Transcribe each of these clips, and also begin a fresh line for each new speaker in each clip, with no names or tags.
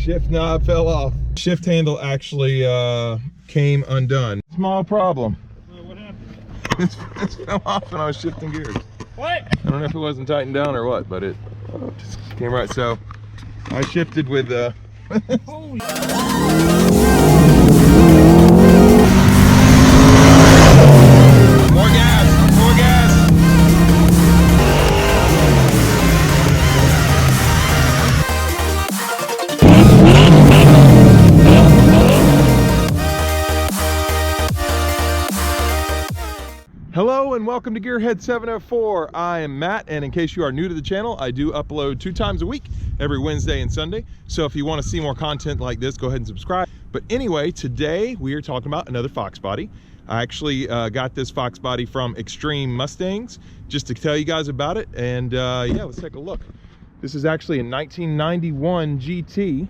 shift knob fell off. Shift handle actually came undone. Small problem.
What happened?
It fell off when I was shifting gears.
What?
I don't know if it wasn't tightened down or what, but it just came right. So I shifted with
Holy
more gas, more gas. Hello and welcome to Gearhead 704. I am Matt, and in case you are new to the channel, I do upload 2 times a week, every Wednesday and Sunday. So if you want to see more content like this, go ahead and subscribe. But anyway, today we are talking about another FoxBody. I actually got this FoxBody from Extreme Mustangs just to tell you guys about it. And yeah, let's take a look. This is actually a 1991 GT.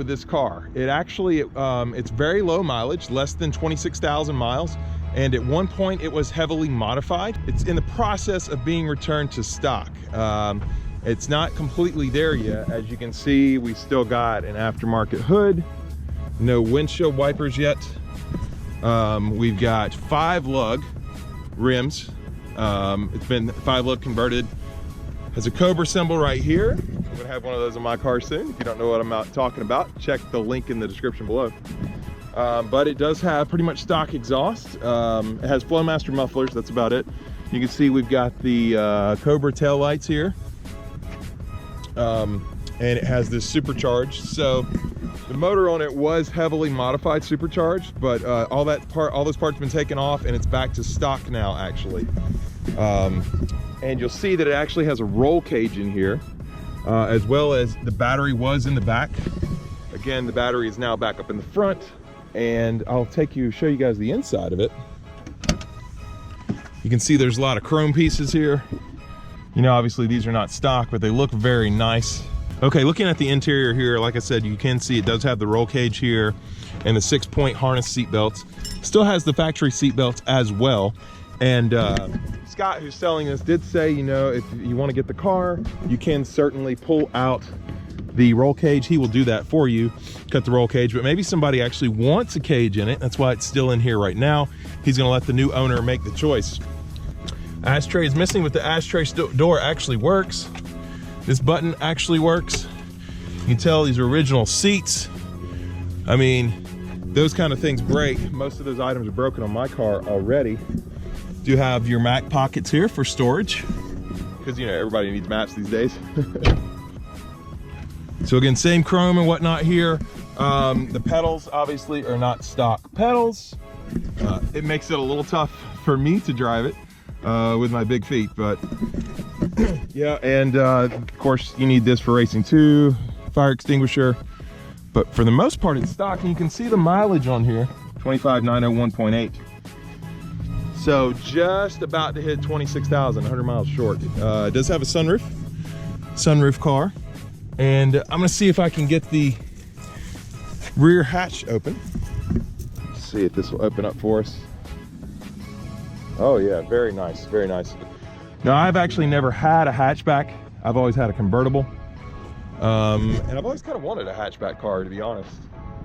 This car, it actually it's very low mileage, less than 26,000 miles, and at one point it was heavily modified. It's in the process of being returned to stock. It's not completely there yet. As you can see, we still got an aftermarket hood, no windshield wipers yet. We've got 5 lug rims. It's been 5 lug converted. Has a Cobra symbol right here. I'm gonna have one of those in my car soon. If you don't know what I'm talking about, check the link in the description below. But it does have pretty much stock exhaust. It has Flowmaster mufflers, that's about it. You can see we've got the Cobra tail lights here. And it has this supercharged. So the motor on it was heavily modified supercharged, but all those parts have been taken off and it's back to stock now actually. And you'll see that it actually has a roll cage in here, as well as the battery was in the back. Again, the battery is now back up in the front, and I'll show you guys the inside of it. You can see there's a lot of chrome pieces here. You know, obviously these are not stock, but they look very nice. Okay, looking at the interior here, like I said, you can see it does have the roll cage here and the 6-point harness seat belts. Still has the factory seat belts as well. And Scott, who's selling this, did say, you know, if you want to get the car, you can certainly pull out the roll cage. He will do that for you, cut the roll cage, but maybe somebody actually wants a cage in it. That's why it's still in here right now. He's going to let the new owner make the choice. Ashtray is missing, but the ashtray door actually works. This button actually works. You can tell these are original seats. I mean, those kind of things break. Most of those items are broken on my car already. You have your Mac pockets here for storage, because you know everybody needs maps these days. So again, same chrome and whatnot here. The pedals obviously are not stock pedals. It makes it a little tough for me to drive it with my big feet, but yeah. And of course you need this for racing too, fire extinguisher. But for the most part it's stock, and you can see the mileage on here, 25,901.8. So just about to hit 26,000, 100 miles short. It does have a sunroof car. And I'm gonna see if I can get the rear hatch open. Let's see if this will open up for us. Oh yeah, very nice, very nice. Now I've actually never had a hatchback. I've always had a convertible. And I've always kind of wanted a hatchback car, to be honest.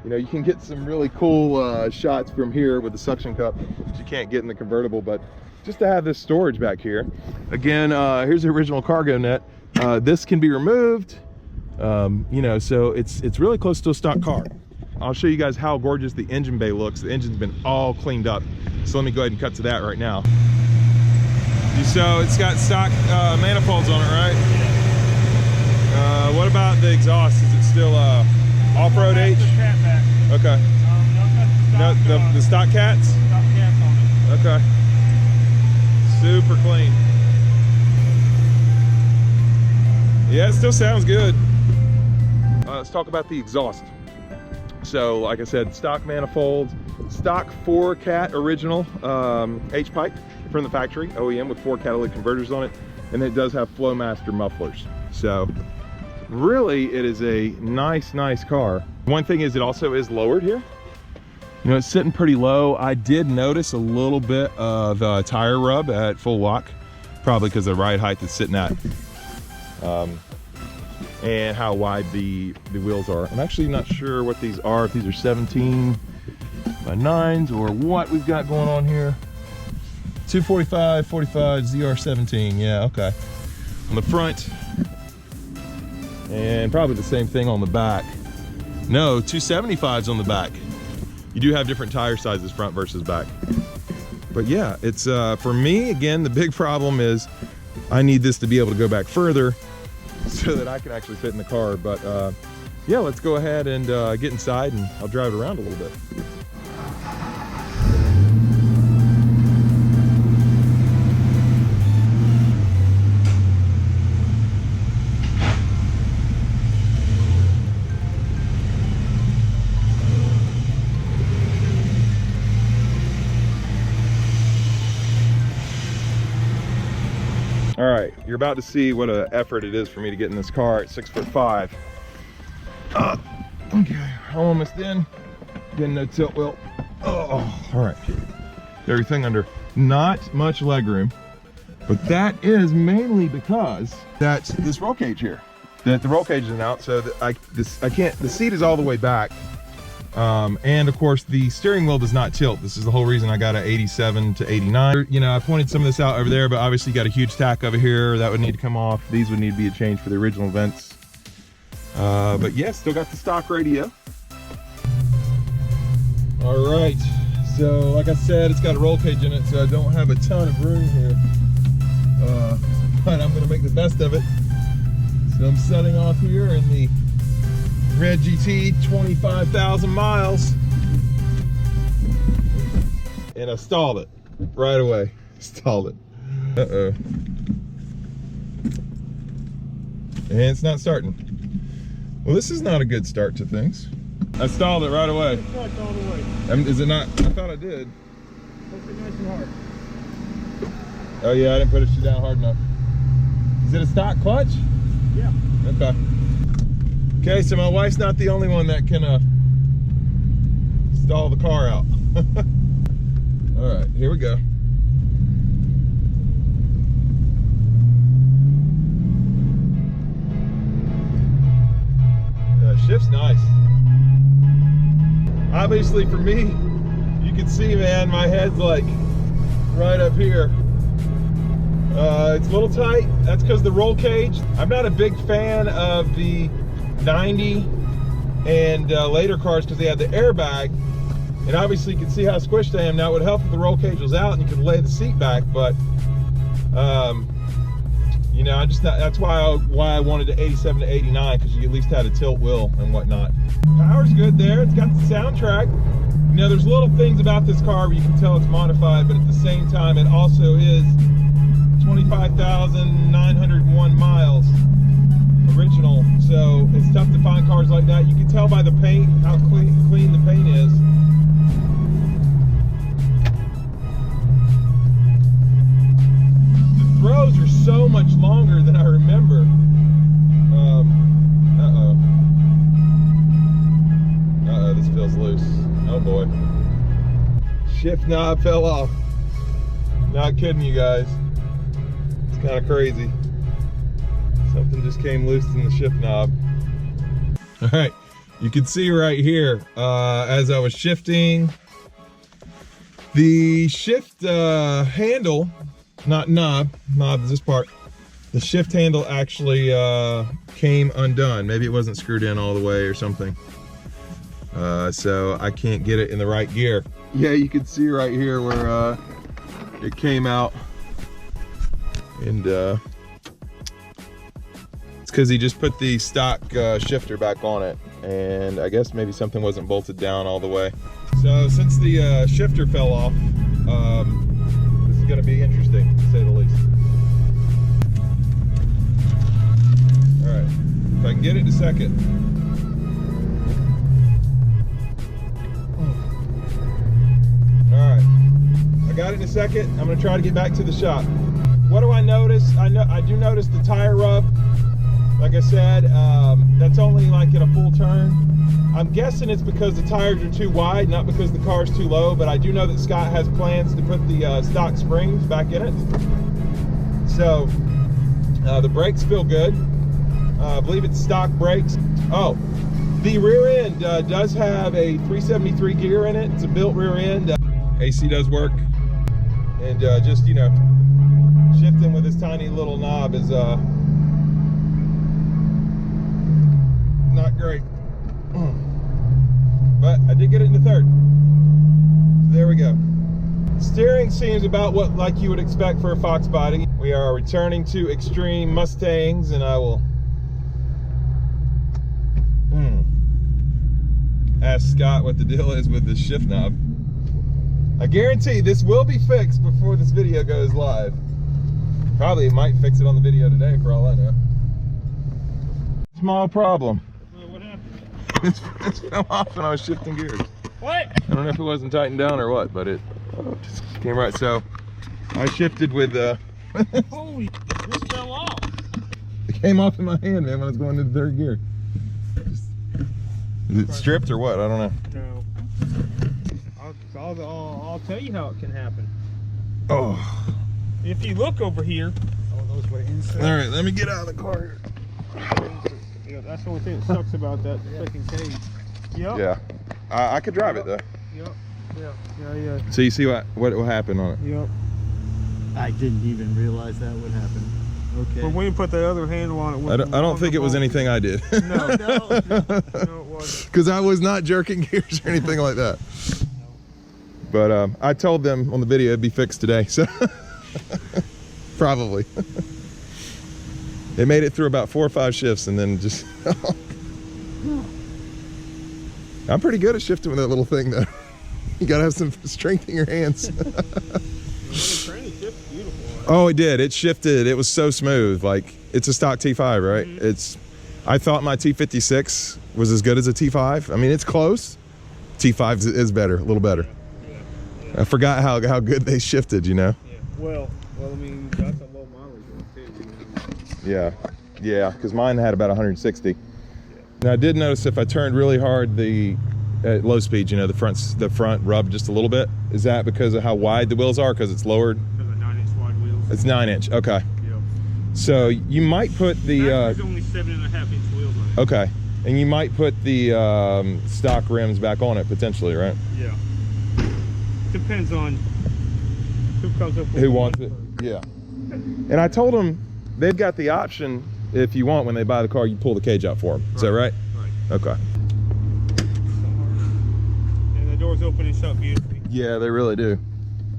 You know, you can get some really cool shots from here with the suction cup that you can't get in the convertible, but just to have this storage back here. Again, here's the original cargo net. This can be removed. You know, so it's really close to a stock car. I'll show you guys how gorgeous the engine bay looks. The engine's been all cleaned up. So let me go ahead and cut to that right now. So it's got stock manifolds on it, right? What about the exhaust? Is it still off-road H? Okay. No, the stock cats?
Stock cats on it.
Okay. Super clean. Yeah, it still sounds good. Let's talk about the exhaust. So, like I said, stock manifolds, stock 4-cat original H-pipe from the factory, OEM, with 4 catalytic converters on it, and it does have Flowmaster mufflers. So, really, it is a nice car. One thing is, it also is lowered here. You know, it's sitting pretty low. I did notice a little bit of tire rub at full lock, probably because of the ride height that's sitting at. And how wide the wheels are. I'm actually not sure what these are, if these are 17 by 9s or what we've got going on here. 245, 45, ZR17, yeah, okay. On the front, and probably the same thing on the back. No, 275s on the back. You do have different tire sizes, front versus back. But yeah, it's, for me, again, the big problem is I need this to be able to go back further so that I can actually fit in the car. But yeah, let's go ahead and get inside and I'll drive it around a little bit. All right, you're about to see what an effort it is for me to get in this car at 6'5". Okay, I'm almost in. Getting no tilt wheel. Oh, all right. Everything under. Not much leg room, but that is mainly because that's this roll cage here. That the roll cage is out, so that I can't. The seat is all the way back. And of course the steering wheel does not tilt. This is the whole reason I got an 87 to 89. You know, I pointed some of this out over there, but obviously you got a huge tack over here that would need to come off. These would need to be a change for the original vents. But yeah, still got the stock radio. All right, so like I said, it's got a roll cage in it, so I don't have a ton of room here. But I'm gonna make the best of it. So I'm setting off here in the Red GT, 25,000 miles, and I stalled it right away. Stalled it. Uh-oh. And it's not starting. Well, this is not a good start to things. I stalled it right away.
It's not all the way.
Is it not? I thought I did.
Push it nice and hard.
Oh yeah, I didn't put it down hard enough. Is it a stock clutch?
Yeah.
Okay. Okay, so my wife's not the only one that can stall the car out. All right, here we go. Shift's nice. Obviously for me, you can see, man, my head's like right up here. It's a little tight. That's because the roll cage. I'm not a big fan of the 90 and later cars because they have the airbag, and obviously you can see how squished I am. Now it would help if the roll cage was out and you could lay the seat back, but you know, that's why I wanted the 87 to 89, because you at least had a tilt wheel and whatnot. Power's good there. It's got the soundtrack. You know, there's little things about this car where you can tell it's modified, but at the same time it also is 25,901 miles original, so it's tough to find cars like that. You can tell by the paint how clean the paint is. The throws are so much longer than I remember. Uh-oh, this feels loose. Oh boy. Shift knob fell off. Not kidding you guys. It's kind of crazy. Something just came loose in the shift knob. All right, you can see right here, as I was shifting, the shift handle, not knob is this part, the shift handle actually came undone. Maybe it wasn't screwed in all the way or something. So I can't get it in the right gear. Yeah, you can see right here where it came out. And it's because he just put the stock shifter back on it. And I guess maybe something wasn't bolted down all the way. So since the shifter fell off, this is gonna be interesting, to say the least. All right, if I can get it in a second. All right, I got it in a second. I'm gonna try to get back to the shop. What do I notice? I do notice the tire rub. Like I said, that's only like at a full turn. I'm guessing it's because the tires are too wide, not because the car's too low, but I do know that Scott has plans to put the stock springs back in it. So the brakes feel good. I believe it's stock brakes. Oh, the rear end does have a 373 gear in it. It's a built rear end. AC does work. And just, you know, shifting with this tiny little knob is not great. But I did get it in the third. So there we go. Steering seems about what like you would expect for a FoxBody. We are returning to Extreme Mustangs, and I will ask Scott what the deal is with this shift knob. I guarantee this will be fixed before this video goes live. Probably might fix it on the video today for all I know. Small problem.
What happened?
It fell off when I was shifting gears.
What?
I don't know if it wasn't tightened down or what, but it just came right. So I shifted with
Holy, this fell off.
it came off in my hand, man, when I was going into third gear. Is it stripped or what? I don't know.
No. I'll tell you how it can happen.
Oh.
If you look over here. Oh, those were inside.
All right, let me get out of the car here.
Yeah, that's the only thing that sucks about that freaking cage. Yep.
Yeah. I could drive it though.
Yep. Yeah.
So you see what happened on it?
Yep.
I didn't even realize that would happen. Okay.
But when you put the other handle on it,
I don't think it was anything I did.
No, it wasn't.
Because I was not jerking gears or anything like that. But I told them on the video it'd be fixed today, so probably. They made it through about 4 or 5 shifts and then just. I'm pretty good at shifting with that little thing though. You gotta have some strength in your hands. Oh, it did. It shifted. It was so smooth. Like, it's a stock T5, right? Mm-hmm. I thought my T56 was as good as a T5. I mean, it's close. T5 is better, a little better. Yeah. I forgot how good they shifted, you know?
Yeah. Well, I mean, that's a low mileage one too. You know?
Yeah, because mine had about 160. Yeah. Now, I did notice if I turned really hard, at low speed, you know, the front rubbed just a little bit. Is that because of how wide the wheels are? Because it's lowered?
Because of 9-inch wide wheels.
It's 9-inch, okay.
Yeah.
So you might put the...
There's only 7.5-inch wheels on it.
Okay. And you might put the stock rims back on it potentially, right?
Yeah. Depends on who comes up with
who wants it. Yeah. And I told them they've got the option, if you want, when they buy the car, you pull the cage out for them. Is that right? Right. Okay.
And the doors open and shut beautifully.
Yeah, they really do.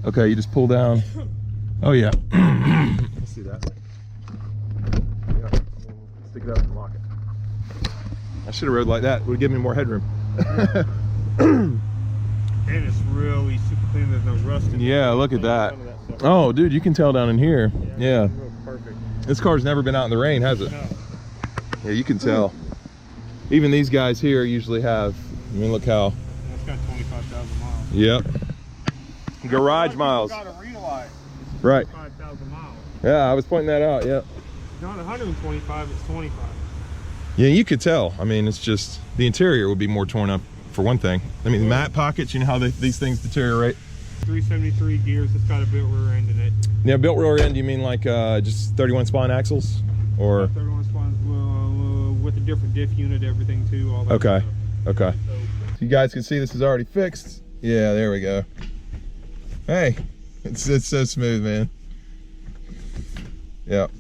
Okay, you just pull down. Oh yeah. Let's see that. Yeah. Stick it up and lock it. I should have rode like that. It would give me more headroom.
And it's really super clean. There's no rust in it.
Yeah, look at that. Oh, dude, you can tell down in here. Yeah.
Perfect.
This car's never been out in the rain, has it?
No.
Yeah, you can tell. Even these guys here usually have. I mean, look how.
It's got 25,000 miles.
Yep. Garage miles.
You gotta realize it's
Right.
25,000 miles.
Yeah, I was pointing that out. Yep.
Not 125, it's 25.
Yeah, you could tell. I mean, it's just the interior would be more torn up for one thing. I mean, the mat pockets, you know how these things deteriorate.
373 gears, it's got a built rear end in it.
Yeah, built rear end, you mean like just 31 spline axles? Or
31 spines with a different diff unit, everything too, all that
okay,
stuff.
okay. So you guys can see this is already fixed. Yeah, there we go. Hey, it's so smooth, man. Yep.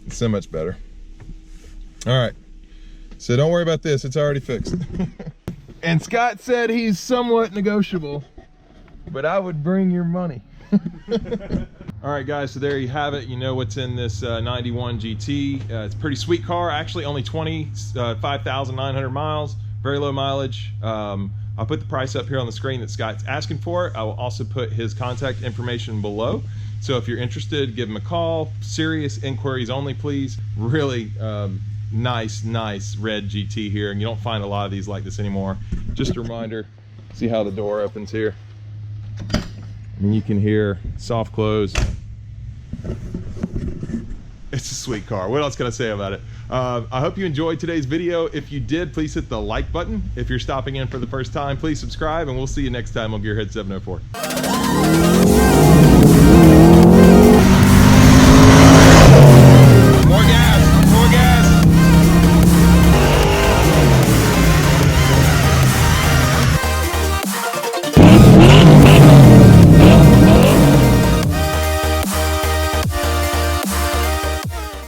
It's so much better. All right, so don't worry about this, it's already fixed. And Scott said he's somewhat negotiable, but I would bring your money. All right guys, so there you have it. You know what's in this 91 GT. It's a pretty sweet car, actually only 25,900 miles, very low mileage. I'll put the price up here on the screen that Scott's asking for. I will also put his contact information below. So if you're interested, give him a call. Serious inquiries only, please. Really nice red GT here, and you don't find a lot of these like this anymore. Just a reminder, see how the door opens here? And you can hear soft close. It's a sweet car. What else can I say about it? I hope you enjoyed today's video. If you did, please hit the like button. If you're stopping in for the first time, please subscribe, and we'll see you next time on Gearhead 704.